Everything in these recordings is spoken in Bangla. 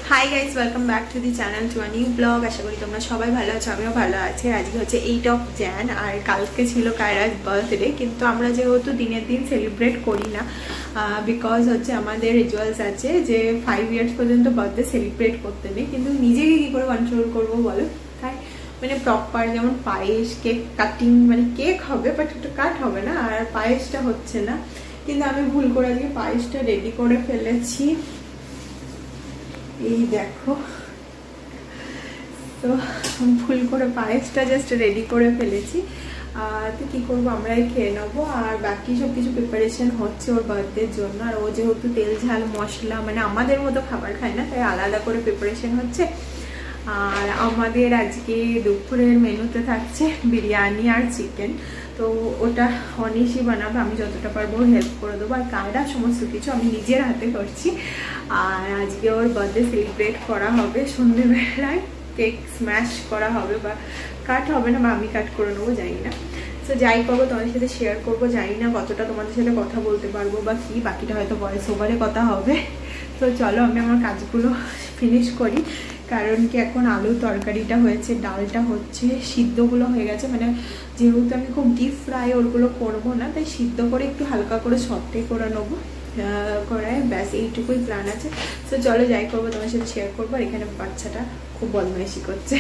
High guys welcome back to the channel to a new blog. आशा करी तुम्हारा सबाई भालो आछो, आमिओ भालो आछि। आजके होच्छे 8 ऑफ जैन और कालके छिलो कायराज बार्थडे, किन्तु आमरा जेहेतु दिनेर दिन सेलिब्रेट करी ना बिकज होच्छे आमादेर रिचुअल्स आछे जे 5 ইয়ার্স पर्यन्त बार्थडे सेलिब्रेट करते नेই, किन्तु निजेके कि करे कन्ट्रोल करबो बोलो। ताई মানে প্রপার যেমন পায়েস কেক কাটিং মানে কেক হবে বাট এটা কাট হবে না আর পায়েসটা হচ্ছে না, কিন্তু আমি ভুল করে আজকে পায়েসটা রেডি করে ফেলেছি। এই দেখো, তো ভুল করে পায়েসটা জাস্ট রেডি করে ফেলেছি। তো কি করবো, আমরাই খেয়ে নেবো আর বাকি সব কিছু প্রিপারেশন হচ্ছে ওর বার্থডের জন্য। আর ও যেহেতু তেল ঝাল মশলা মানে আমাদের মতো খাবার খায় না, তাই আলাদা করে প্রিপারেশন হচ্ছে। আর আমাদের আজকে দুপুরের মেনুতে থাকছে বিরিয়ানি আর চিকেন, তো ওটা অনিশই বানাবে, আমি যতটা পারবো হেল্প করে দেবো। আর কায়রা সমস্ত কিছু আমি নিজের হাতে করছি। আর আজকে ওর বার্থডে সেলিব্রেট করা হবে, সন্ধ্যেবেলায় কেক স্ম্যাশ করা হবে বা কাট হবে না বা আমি কাট করে নেবো, জানি না। তো যাই করবো তোমাদের সাথে শেয়ার করবো, জানি না কতটা তোমাদের সাথে কথা বলতে পারবো বা কি, বাকিটা হয়তো ভয়েস ওভারে কথা হবে। তো চলো আমি আমার কাজগুলো ফিনিশ করি, কারণ কি এখন আলু তরকারিটা হয়েছে, ডালটা হচ্ছে, সিদ্ধগুলো হয়ে গেছে। মানে যেহেতু আমি খুব ডিপ ফ্রাই ওরগুলো করবো না, তাই সিদ্ধ করে একটু হালকা করে সটে করে নেবো করায়, ব্যাস এইটুকুই প্ল্যান আছে। তো চলো যাই করবো তোমার সাথে শেয়ার করবো। আর এখানে বাচ্চাটা খুব বদমাইশি করছে।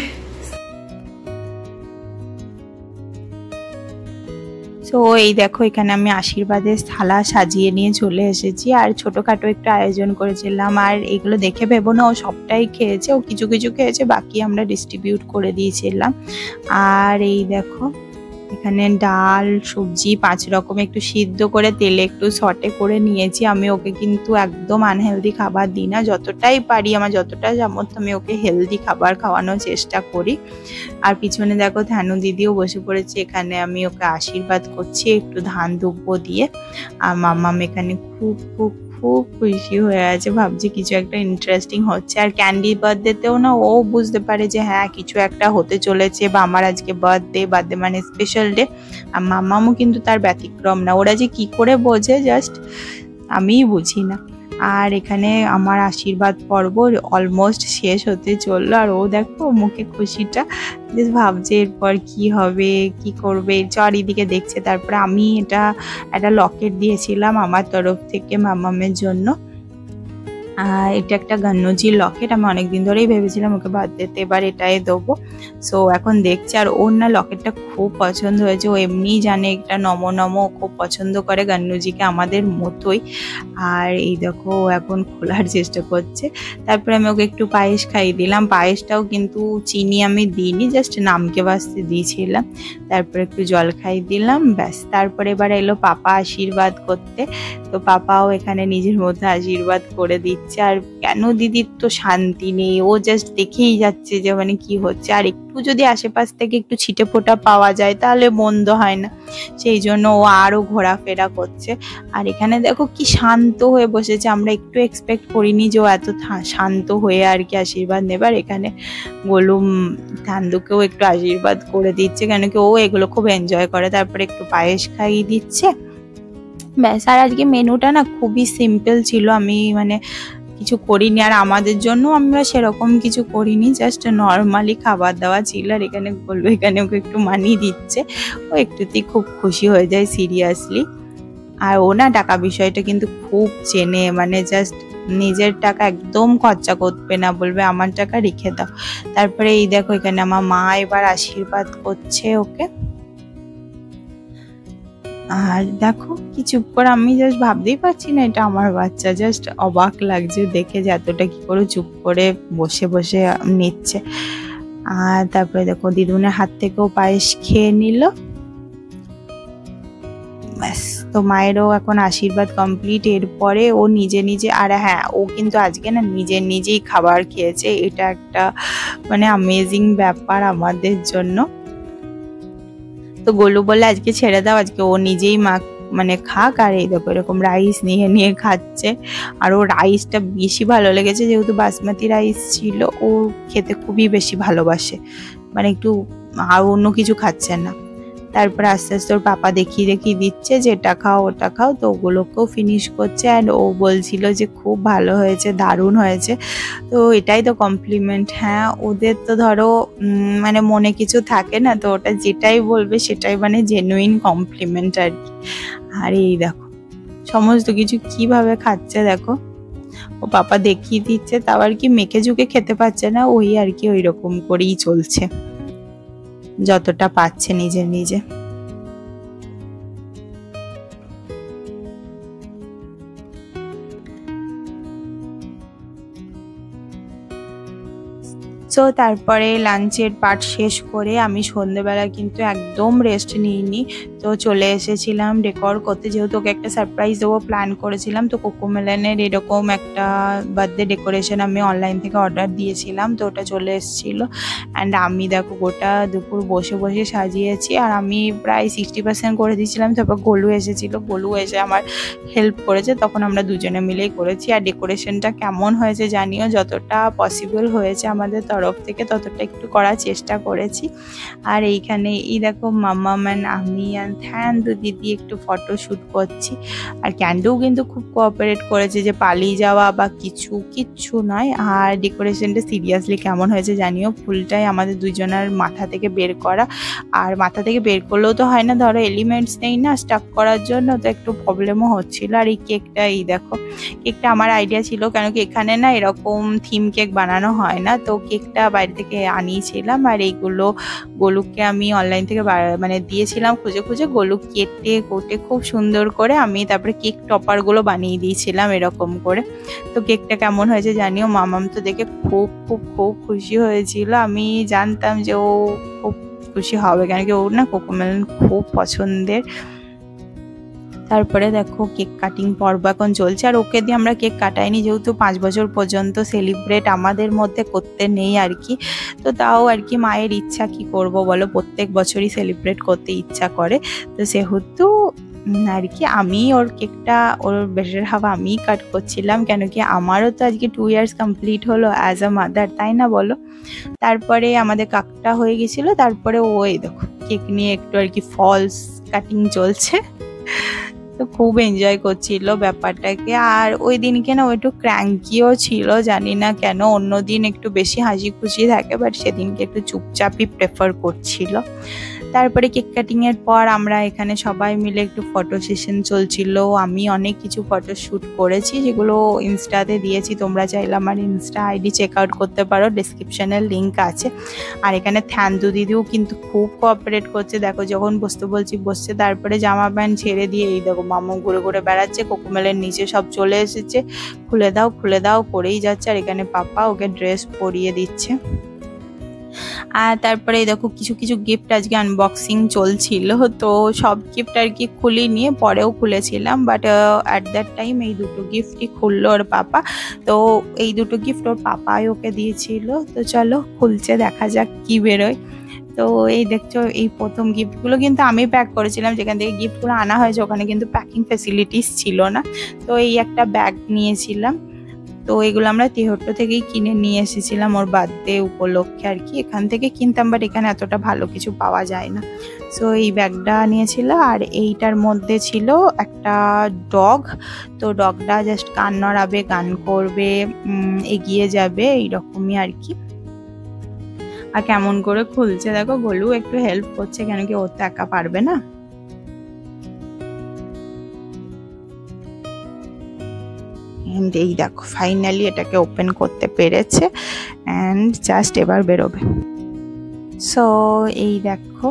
তো এই দেখো, এখানে আমি আশীর্বাদের থালা সাজিয়ে নিয়ে চলে এসেছি আর ছোটখাটো একটু আয়োজন করেছিলাম। আর এগুলো দেখে ভেবো না ও সবটাই খেয়েছে, ও কিছু কিছু খেয়েছে, বাকি আমরা ডিস্ট্রিবিউট করে দিয়েছিলাম। আর এই দেখো, এখানে ডাল সবজি 5 রকম একটু সিদ্ধ করে তেলে একটু সটে করে নিয়েছি। আমি ওকে কিন্তু একদম আনহেলদি খাবার দিই না, যতটাই পারি আমার যতটা সামর্থ্য আমি ওকে হেলদি খাবার খাওয়ানোর চেষ্টা করি। আর পিছনে দেখো ধানু দিদিও বসে পড়েছে, এখানে আমি ওকে আশীর্বাদ করছি একটু ধান দুব্য দিয়ে। আর মাম্মাম এখানে খুব খুব খুব খুশি হয়ে আছে, ভাবছি কিছু একটা ইন্টারেস্টিং হচ্ছে। আর ক্যান্ডি বার্থডেতেও না ও বুঝতে পারে যে হ্যাঁ কিছু একটা হতে চলেছে বা আমার আজকে বার্থডে মানে স্পেশাল ডে। আর মাম্মামও কিন্তু তার ব্যতিক্রম না, ওরা যে কি করে বোঝে জাস্ট আমিই বুঝি না। আর এখানে আমার আশীর্বাদ পর্ব অলমোস্ট শেষ হতে চললো, আর ও দেখো মুখে খুশিটা, বেশ ভাবছে এরপর কি হবে কি করবে, চারিদিকে দেখছে। তারপরে আমি একটা লকেট দিয়েছিলাম আমার তরফ থেকে মাম্মামের জন্য। এটা একটা গান্নজির লকেট, আমি অনেকদিন ধরেই ভেবেছিলাম ওকে বার্থডেতে এবার এটাই দেবো। সো এখন দেখছি, আর ওর না লকেটটা খুব পছন্দ হয়েছে, ও এমনিই জানে একটা নম খুব পছন্দ করে গান্নুজিকে আমাদের মতোই। আর এই দেখো ও এখন খোলার চেষ্টা করছে। তারপরে আমি ওকে একটু পায়েস খাইয়ে দিলাম, পায়েসটাও কিন্তু চিনি আমি দিইনি, জাস্ট নামকে বাঁচতে দিয়েছিলাম। তারপরে একটু জল খাইয়ে দিলাম, ব্যাস। তারপরে এবার এলো পাপা আশীর্বাদ করতে, তো পাপাও এখানে নিজের মধ্যে আশীর্বাদ করে দিচ্ছে। আর কেন দিদির তো শান্তি নেই, ও জাস্ট দেখেই যাচ্ছে যে মানে কি হচ্ছে। আর একটু যদি আশেপাশ থেকে একটু ছিটে ফোঁটা পাওয়া যায় তাহলে মন্দ হয় না, সেই জন্য ও আরো ঘোরাফেরা করছে। আর এখানে দেখো কি শান্ত হয়ে বসেছে, আমরা একটু এক্সপেক্ট করিনি যে ও এত শান্ত হয়ে আর কি আশীর্বাদ নেবার। এখানে গোলুম ধান্দুকেও একটু আশীর্বাদ করে দিচ্ছে, কেন কি ও এগুলো খুব এনজয় করে। তারপরে একটু পায়েস খাইয়ে দিচ্ছে, ব্যাস। আর আজকে মেনুটা না খুবই সিম্পল ছিল, আমি মানে কিছু করিনি, আর আমাদের জন্য আমরা সেরকম কিছু করিনি, জাস্ট নর্মালি খাবার দাওয়া ছিল। আর এখানে বলবো, এখানে ওকে একটু মানিয়ে দিচ্ছে, ও একটুতেই খুব খুশি হয়ে যায় সিরিয়াসলি। আর ও না টাকা বিষয়টা কিন্তু খুব চেনে, মানে জাস্ট নিজের টাকা একদম খরচা করবে না, বলবে আমার টাকা রেখে দাও। তারপরে এই দেখো, এখানে আমার মা এবার আশীর্বাদ করছে ওকে। আর দেখো কি চুপ করে, আমি জাস্ট ভাবতেই পারছি না এটা আমার বাচ্চা, জাস্ট অবাক লাগছে দেখে যে এতটা কি করে চুপ করে বসে বসে নিচ্ছে। আর তারপরে দেখো দিদুনের হাত থেকেও পায়েস খেয়ে নিল, ব্যাস। তো মায়েরও এখন আশীর্বাদ কমপ্লিট, এরপরে ও নিজে নিজে। আর হ্যাঁ, ও কিন্তু আজকে না নিজেই খাবার খেয়েছে, এটা একটা মানে অ্যামেজিং ব্যাপার আমাদের জন্য। তো গোলু বলে আজকে ছেড়ে দাও, আজকে ও নিজেই মানে খাক। আর এই দেখো এরকম রাইস নিয়ে খাচ্ছে, আর ও রাইসটা বেশি ভালো লেগেছে, যেহেতু বাসমতি রাইস ছিল, ও খেতে খুবই বেশি ভালোবাসে, মানে একটু আর অন্য কিছু খাচ্ছে না। তারপর আস্তে আস্তে ওর পাপা দেখিয়ে দেখিয়ে দিচ্ছে যে এটা খাও ওটা খাও, তো ওগুলোকেও ফিনিশ করছে। অ্যান্ড ও বলছিল যে খুব ভালো হয়েছে, দারুণ হয়েছে। তো এটাই তো কমপ্লিমেন্ট। হ্যাঁ, ওদের তো ধরো মানে মনে কিছু থাকে না, তো ওটা যেটাই বলবে সেটাই মানে জেনুইন কমপ্লিমেন্ট আর কি। আর এই দেখো সমস্ত কিছু কিভাবে খাচ্ছে দেখো, ও পাপা দেখিয়ে দিচ্ছে, তাও আর কি মেখে ঝুঁকে খেতে পারছে না, ওই আর কি ওই রকম করেই চলছে যতটা পাচ্ছে নিজে নিজে। সো তারপরে লাঞ্চের পার্ট শেষ করে আমি সন্ধ্যেবেলা কিন্তু একদম রেস্ট নিইনি, তো চলে এসেছিলাম ডেকোর করতে, যেহেতু ওকে একটা সারপ্রাইজ দেবো প্ল্যান করেছিলাম। তো কোকোমেলনের এরকম একটা বার্থডে ডেকোরেশন আমি অনলাইন থেকে অর্ডার দিয়েছিলাম, তো ওটা চলে এসেছিলো। অ্যান্ড আমি দেখো গোটা দুপুর বসে বসে সাজিয়েছি, আর আমি প্রায় 60% করে দিয়েছিলাম। তারপর গোলু এসেছিলো, গোলু এসে আমার হেল্প করেছে, তখন আমরা দুজনে মিলেই করেছি। আর ডেকোরেশনটা কেমন হয়েছে জানিও, যতটা পসিবল হয়েছে আমাদের তরফ থেকে ততটা একটু করার চেষ্টা করেছি। আর এইখানে এই দেখো মাম্মাম অ্যান্ড আমি অ্যান্ড থ্যান্দু দিদি একটু ফটো শ্যুট করছি। আর ক্যান্ডুও কিন্তু খুব কোঅপারেট করেছে, যে পালিয়ে যাওয়া বা কিচ্ছু নয়। আর ডেকোরেশনটা সিরিয়াসলি কেমন হয়েছে জানিও। ফুলটাই আমাদের দুজনের মাথা থেকে বের করা, আর মাথা থেকে বের করলেও তো হয় না, ধরো এলিমেন্টস নেই না স্টাক করার জন্য, তো একটু প্রবলেমও হচ্ছিল। আর এই কেকটা এই দেখো, কেকটা আমার আইডিয়া ছিল, কেন কি এখানে না এরকম থিম কেক বানানো হয় না, তো কেকটা বাইরে থেকে আনিয়েছিলাম। আর এইগুলো গোলুকে আমি অনলাইন থেকে মানে দিয়েছিলাম খুঁজে খুঁজে, গোলু কেটে কোটে খুব সুন্দর করে আমি তারপরে কেক টপারগুলো বানিয়ে দিয়েছিলাম এরকম করে। তো কেকটা কেমন হয়েছে জানিও। মামাম তো দেখে খুব খুব খুব খুশি হয়েছিল, আমি জানতাম যে ও খুব খুশি হবে, কেন কি ওর না কোকোমেলন খুব পছন্দের। তারপরে দেখো কেক কাটিং পর্ব এখন চলছে, আর ওকে দিয়ে আমরা কেক কাটাইনি, যেহেতু 5 বছর পর্যন্ত সেলিব্রেট আমাদের মধ্যে করতে নেই আর কি। তো তাও আর কি মায়ের ইচ্ছা, কি করব বলো, প্রত্যেক বছরই সেলিব্রেট করতে ইচ্ছা করে। তো সেহেতু আর কি আমি ওর কেকটা, ওর বেটার হাফ আমিই কাট করছিলাম, কেন কি আমারও তো আজকে 2 ইয়ার্স কমপ্লিট হলো অ্যাজ আ মাদার, তাই না বলো। তারপরে আমাদের কাকটা হয়ে গেছিলো, তারপরে ওই দেখো কেক নিয়ে একটু আর কি ফলস কাটিং চলছে, তো খুব এনজয় করছিল ব্যাপারটাকে। আর ওই দিনকে না ও একটু ক্র্যাঙ্কিও ছিল, জানি না কেন, অন্যদিন একটু বেশি হাসি খুশি থাকে, বাট সেদিনকে একটু চুপচাপই প্রেফার করছিল। তারপরে কেক কাটিং এর পর আমরা এখানে সবাই মিলে একটু ফটো সেশন চলছিল, আমি অনেক কিছু ফটো শ্যুট করেছি, যেগুলো ইনস্টাতে দিয়েছি, তোমরা চাইলে আমার ইনস্টা আইডি চেক আউট করতে পারো, ডেসক্রিপশনের লিঙ্ক আছে। আর এখানে থ্যান্দু দিদিও কিন্তু খুব কোঅপারেট করছে, দেখো যখন বসতে বলছি বসছে, তারপরে জামা প্যান্ট ছেড়ে দিয়ে এই দেখো মামু ঘুরে ঘুরে বেড়াচ্ছে, কোকোমেলের নিচে সব চলে এসেছে, খুলে দাও করেই যাচ্ছে। আর এখানে পাপা ওকে ড্রেস পরিয়ে দিচ্ছে। আর তারপরে দেখো কিছু কিছু গিফট আজকে আনবক্সিং চলছিল, তো সব গিফট আর কি খুলিনি, পরেও খুলেছিলাম, বাট অ্যাট দ্যাট টাইম এই দুটো গিফটই খুললো ওর পাপা। তো এই দুটো গিফট ওর পাপাই ওকে দিয়েছিল। তো চলো খুলছে, দেখা যাক কি বেরোয়। তো এই দেখছো এই প্রথম গিফটগুলো কিন্তু আমি প্যাক করেছিলাম, যেখান থেকে গিফটগুলো আনা হয়েছে ওখানে কিন্তু প্যাকিং ফেসিলিটিস ছিল না। তো এই একটা ব্যাগ নিয়েছিলাম, তো এগুলো আমরা তেহট্ট থেকেই কিনে নিয়ে এসেছিলাম ওর বার্থডে উপলক্ষে আর কি, এখান থেকে কিনতাম, বাট এখানে এতটা ভালো কিছু পাওয়া যায় না। সো এই ব্যাগটা নিয়েছিল, আর এইটার মধ্যে ছিল একটা ডগ, তো ডগটা জাস্ট কান নড়াবে, গান করবে, এগিয়ে যাবে, এইরকমই আর কি। আর কেমন করে খুলছে দেখো, গোলু একটু হেল্প করছে, কেন কি ও তো একা পারবে না। এই দেখো ফাইনালি এটাকে ওপেন করতে পেরেছে, অ্যান্ড জাস্ট এবার বেরোবে। সো এই দেখো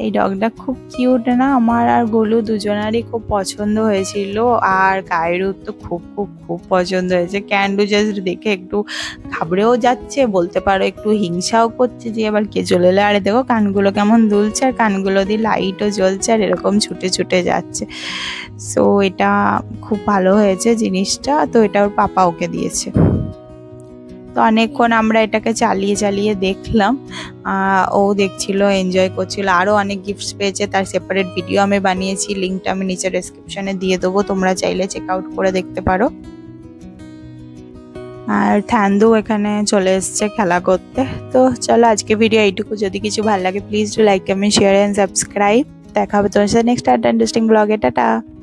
এই ডগটা খুব কিউট না, আমার আর গোলু দুজনারই খুব পছন্দ হয়েছিল, আর গায়েরও তো খুব খুব খুব পছন্দ হয়েছে। ক্যান্ডু জাস্ট দেখে একটু ঘাবড়েও যাচ্ছে, বলতে পারো একটু হিংসাও করছে যে আবার কে চলে এলো। আর দেখো কানগুলো কেমন দুলছে, আর কানগুলো দিয়ে লাইটও জ্বলছে, আর এরকম ছুটে ছুটে যাচ্ছে। সো এটা খুব ভালো হয়েছে জিনিসটা, তো এটা ওর পাপা ওকে দিয়েছে। তো অনেকক্ষণ আমরা এটাকে চালিয়ে চালিয়ে দেখলাম, ও দেখছিল, এনজয় করছিল। আরও অনেক গিফটস পেয়েছে, তার সেপারেট ভিডিও আমি বানিয়েছি, লিঙ্কটা আমি নিচে ডেসক্রিপশনে দিয়ে দেবো, তোমরা চাইলে চেক আউট করে দেখতে পারো। আর থ্যান্দু এখানে চলে এসছে খেলা করতে। তো চলো আজকে ভিডিও এইটুকু। যদি কিছু ভালো লাগে please do like, comment, share and subscribe. দেখা হবে তোমার সাথে নেক্সট আর ইন্টারেস্টিং ব্লগে। টাটা।